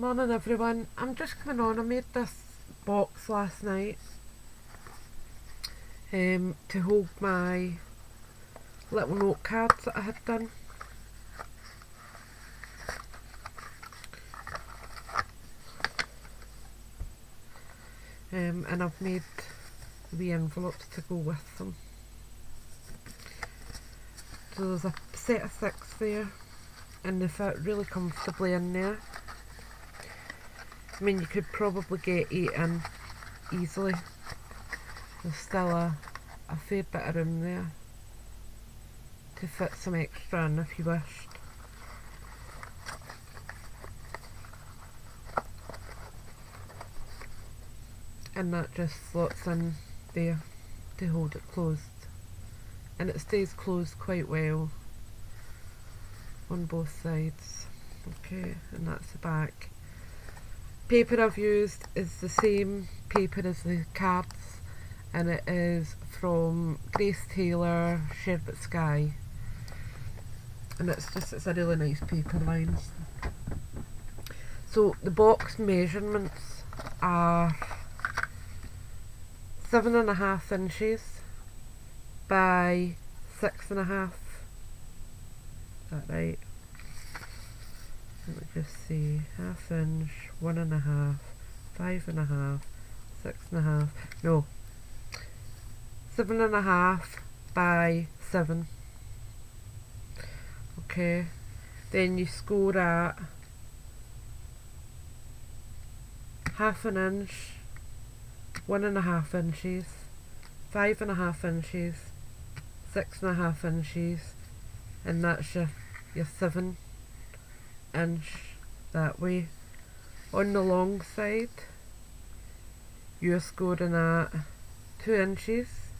Morning everyone, I'm just coming on. I made this box last night to hold my little note cards that I had done. And I've made the envelopes to go with them. So there's a set of 6 there and they fit really comfortably in there. I mean, you could probably get 8 in easily. There's still a fair bit of room there to fit some extra in if you wished. And that just slots in there to hold it closed. And it stays closed quite well on both sides. Okay, and that's the back. Paper I've used is the same paper as the cards, and it is from Grace Taylor Sherbet Sky, and it's a really nice paper line. So the box measurements are 7.5 inches by 6.5. Is that right? Let me just see. 1/2 inch, 1.5, 5.5, 6.5. No, 7.5 by 7. Okay. Then you score at 1/2 inch, 1.5 inches, 5.5 inches, 6.5 inches, and that's your 7 inch that way. On the long side you're scoring at 2 inches,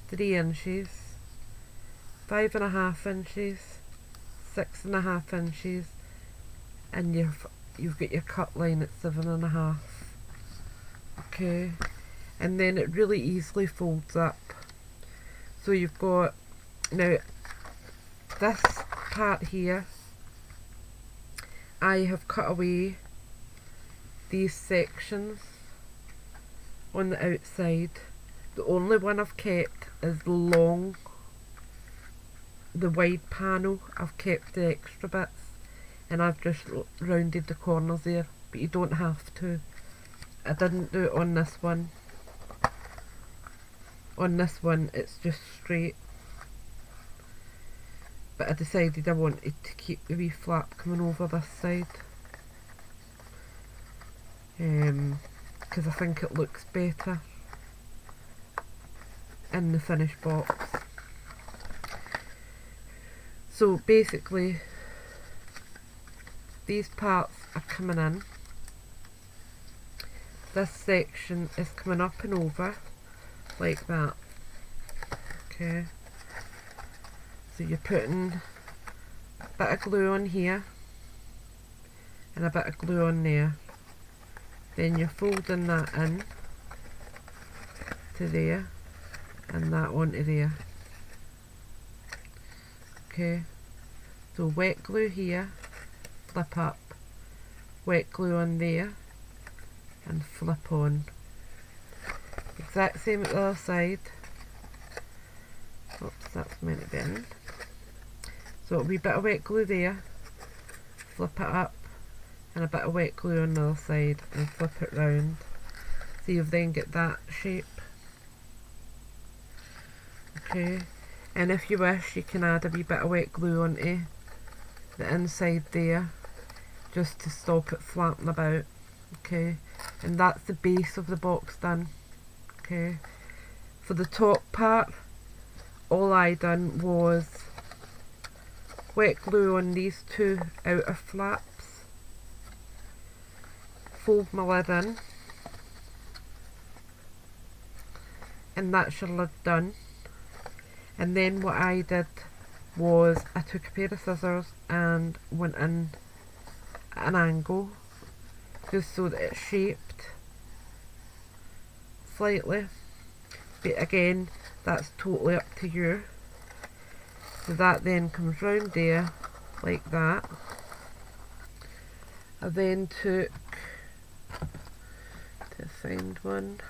3 inches, 5.5 inches, 6.5 inches, and you've got your cut line at 7.5. Okay, and then it really easily folds up. So you've got, now this part here, I have cut away these sections on the outside. The only one I've kept is the wide panel. I've kept the extra bits and I've just rounded the corners there, but you don't have to. I didn't do it on this one. On this one it's just straight, but I decided I wanted to keep the wee flap coming over this side because I think it looks better in the finished box. So basically these parts are coming in, this section is coming up and over like that. Okay, so you're putting a bit of glue on here and a bit of glue on there, then you're folding that in to there and that onto there. Okay, so wet glue here, flip up, wet glue on there and flip on. Exact same at the other side. Oops, that's meant to be in. So a wee bit of wet glue there, flip it up, and a bit of wet glue on the other side and flip it round. So you've then got that shape. Okay, and if you wish you can add a wee bit of wet glue onto the inside there just to stop it flapping about. Okay, and that's the base of the box done. Okay, for the top part all I done was wet glue on these 2 outer flaps, fold my lid in, and that's your lid done. And then what I did was I took a pair of scissors and went in at an angle just so that it's shaped slightly, but again that's totally up to you. So that then comes round there like that, I then took, to find one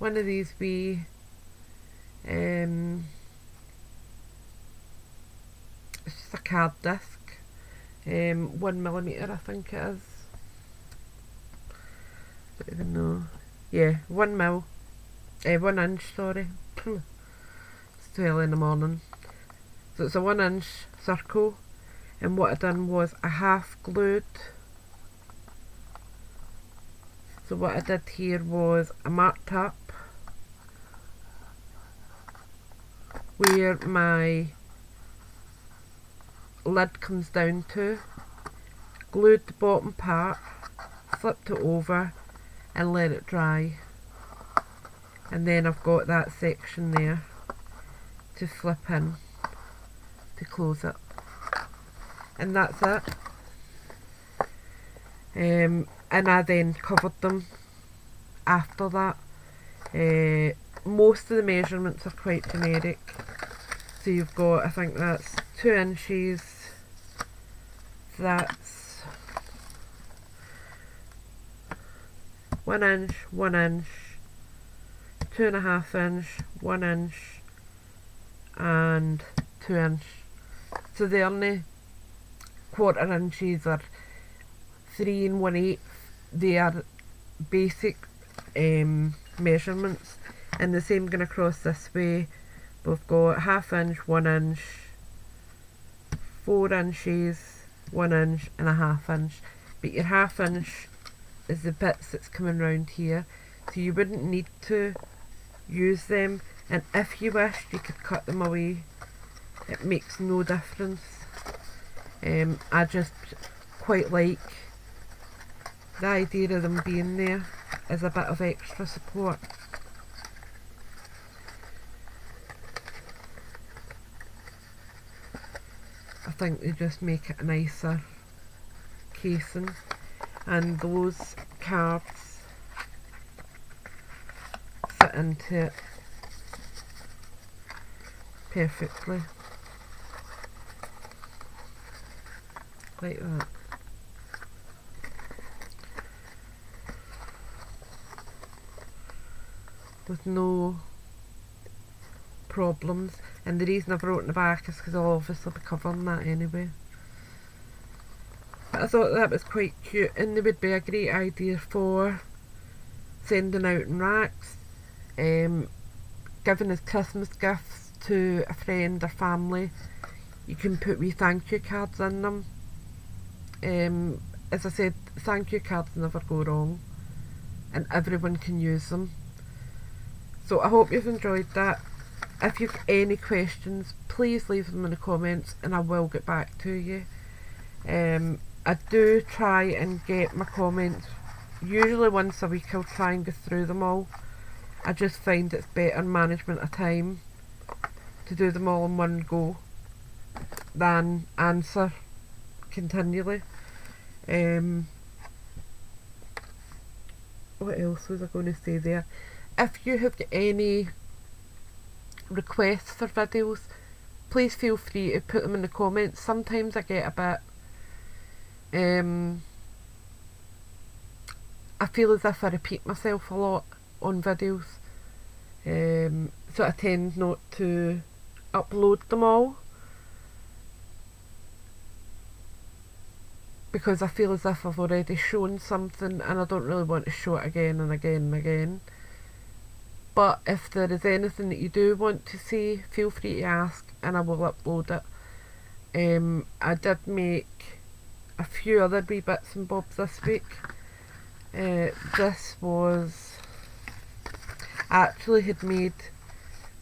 of these wee it's just a card disc, 1mm I think it is. Don't even know. Yeah, 1 inch, sorry. It's too early in the morning. So it's a 1-inch circle, and what I done was I half glued. So what I did here was I marked up where my lid comes down to, glued the bottom part, flipped it over and let it dry, and then I've got that section there to flip in to close it, and that's it. And I then covered them after that. Most of the measurements are quite generic, so you've got, I think that's 2 inches, that's 1 inch, 1 inch, 2.5 inch, 1 inch and 2 inch. So the only 1/4 inches are 3 1/8. They are basic measurements, and the same going across this way. We've got 1/2 inch, 1 inch, 4 inches, 1 inch and 1/2 inch. But your 1/2 inch is the bits that's coming round here, so you wouldn't need to use them, and if you wished you could cut them away. It makes no difference. I just quite like the idea of them being there as a bit of extra support. I think they just make it a nicer casing, and those cards fit into it perfectly, like that. With no problems, and the reason I've wrote in the back is because I'll obviously be covering that anyway. But I thought that was quite cute, and they would be a great idea for sending out in racks, giving as Christmas gifts to a friend or family. You can put wee thank you cards in them. As I said, thank you cards never go wrong, and everyone can use them. So I hope you've enjoyed that. If you've any questions, please leave them in the comments and I will get back to you. I do try and get my comments usually once a week. I'll try and go through them all. I just find it's better management of time to do them all in one go than answer continually. What else was I going to say there? If you have got any requests for videos, please feel free to put them in the comments. Sometimes I get a bit I feel as if I repeat myself a lot on videos, so I tend not to upload them all, because I feel as if I've already shown something and I don't really want to show it again and again and again. But if there is anything that you do want to see, feel free to ask and I will upload it. I did make a few other wee bits and bobs this week. This was, I actually had made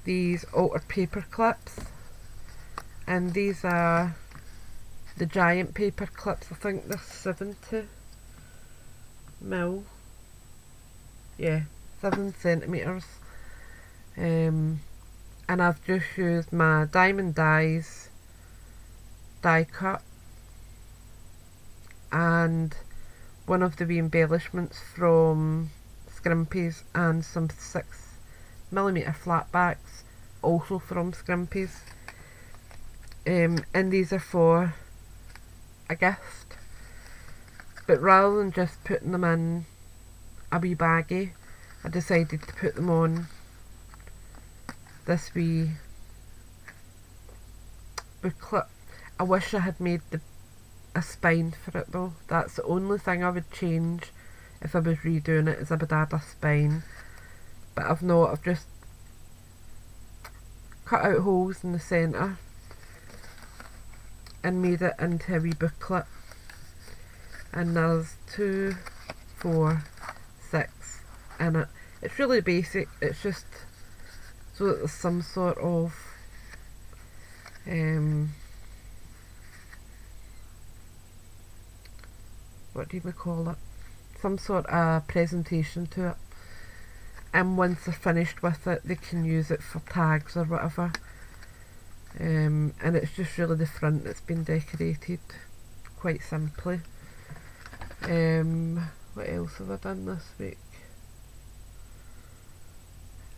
these altered paper clips, and these are the giant paper clips. I think they're 70mm. Yeah, 7 centimetres. And I've just used my diamond die cut and one of the wee embellishments from Scrimpies, and some 6mm flat backs also from Scrimpies. And these are for a gift. But rather than just putting them in a wee baggie, I decided to put them on this wee booklet. I wish I had made a spine for it though. That's the only thing I would change if I was redoing it, is I would add a spine. But I've not, I've just cut out holes in the centre and made it into a wee booklet. And there's 2, 4, 6 in it. It's really basic, it's just so that there's some sort of what do we call it? Some sort of presentation to it. And once they're finished with it, they can use it for tags or whatever. And it's just really the front that's been decorated quite simply. What else have I done this week?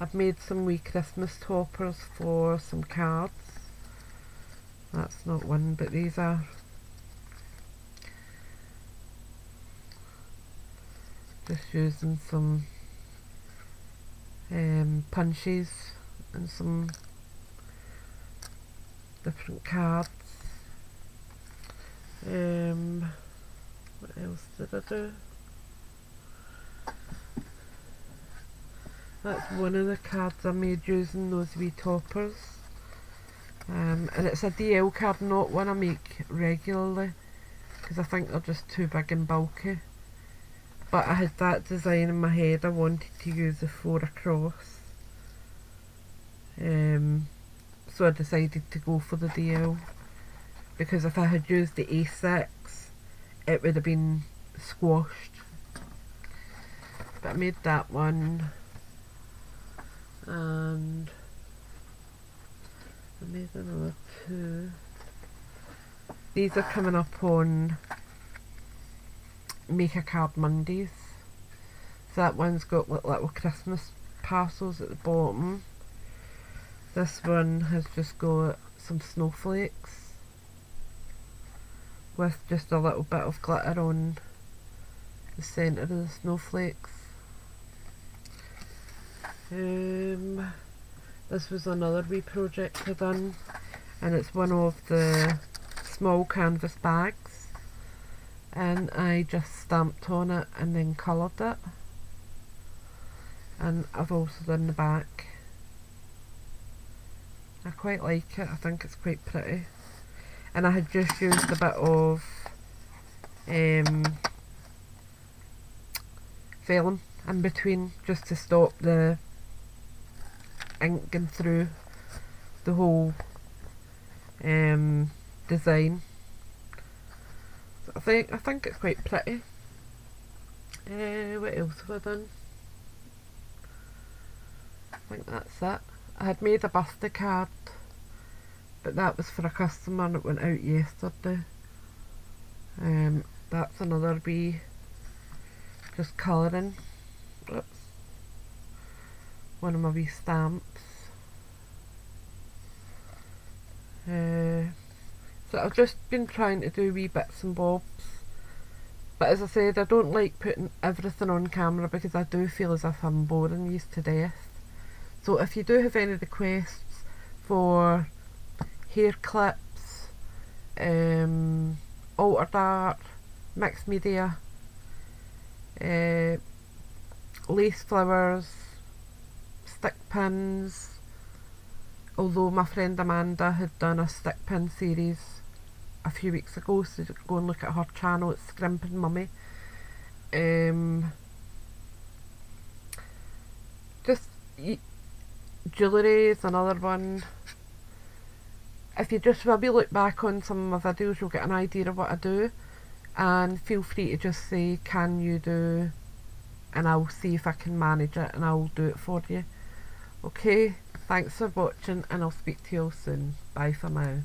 I've made some wee Christmas toppers for some cards. That's not one, but these are. Just using some punches and some different cards. What else did I do? That's one of the cards I made using those wee toppers. And it's a DL card, not one I make regularly, because I think they're just too big and bulky. But I had that design in my head, I wanted to use the 4 across. So I decided to go for the DL, because if I had used the A6 it would have been squashed. But I made that one, and I made another 2. These are coming up on Make a Card Mondays. So that one's got little Christmas parcels at the bottom. This one has just got some snowflakes with just a little bit of glitter on the centre of the snowflakes. This was another wee project I done, and it's one of the small canvas bags, and I just stamped on it and then coloured it. And I've also done the back. I quite like it, I think it's quite pretty. And I had just used a bit of vellum in between just to stop the ink going through the whole design. So I think it's quite pretty. What else have I done? I think that's it. I had made a birthday card, but that was for a customer and it went out yesterday. That's another wee just colouring. Oops. One of my wee stamps. So I've just been trying to do wee bits and bobs, but as I said, I don't like putting everything on camera because I do feel as if I'm boring you to death. So if you do have any requests for hair clips, altered art, mixed media, lace flowers, stick pins, although my friend Amanda had done a stick pin series a few weeks ago, so go and look at her channel, it's Scrimping Mummy. Just jewellery is another one. If you just maybe look back on some of my videos, you'll get an idea of what I do, and feel free to just say, can you do, and I'll see if I can manage it and I'll do it for you. Okay, thanks for watching and I'll speak to you all soon. Bye for now.